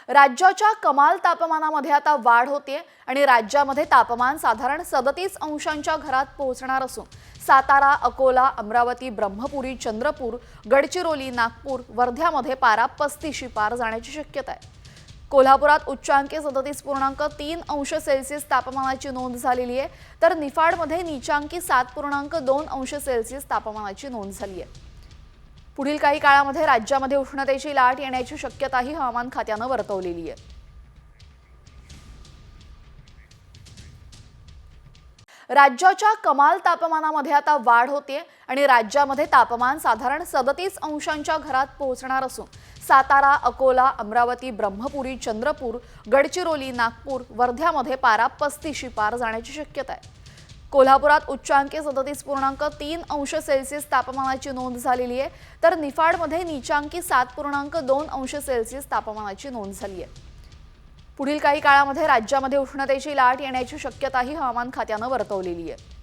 राज्याच्या कमाल तापमानामध्ये आता वाढ होते आणि राज्यामध्ये तापमान साधारण 37 अंशांच्या घरात पोहोचणार असून सातारा, अकोला, अमरावती, ब्रह्मपुरी, चंद्रपूर, गडचिरोली, नागपूर, वर्ध्यामध्ये पारा 35शी पार जाण्याची शक्यता आहे। कोल्हापुरात उच्चांकी 37.3 अंश सेल्सिअस तापमानाची नोंद झालेली आहे, तर निफाडमध्ये नीचांकी 7.2 अंश सेल्सिअस तापमानाची नोंद झाली आहे। पुढील काही काळामध्ये राज्यामध्ये उष्णतेची लाट येण्याची शक्यताही हवामान खात्याने वर्तवलेली आहे। राज्याच्या कमाल तापमानामध्ये आता वाढ होते आणि राज्यामध्ये तापमान साधारण 37 अंशांच्या घरात पोहोचणार असून सातारा, अकोला, अमरावती, ब्रह्मपुरी, चंद्रपूर, गडचिरोली, नागपूर, वर्ध्यामध्ये पारा 35शी पार जाण्याची शक्यता आहे। कोल्हापुरात उच्चांकी 37.3 अंश सेल्सिअस तापमानाची नोंद झालेली आहे, तर निफाडमध्ये नीचांकी 7.2 अंश सेल्सिअस तापमानाची नोंद झाली आहे। पुढील काही काळामध्ये राज्यामध्ये उष्णतेची लाट येण्याची शक्यताही हवामान खात्याने वर्तवलेली आहे।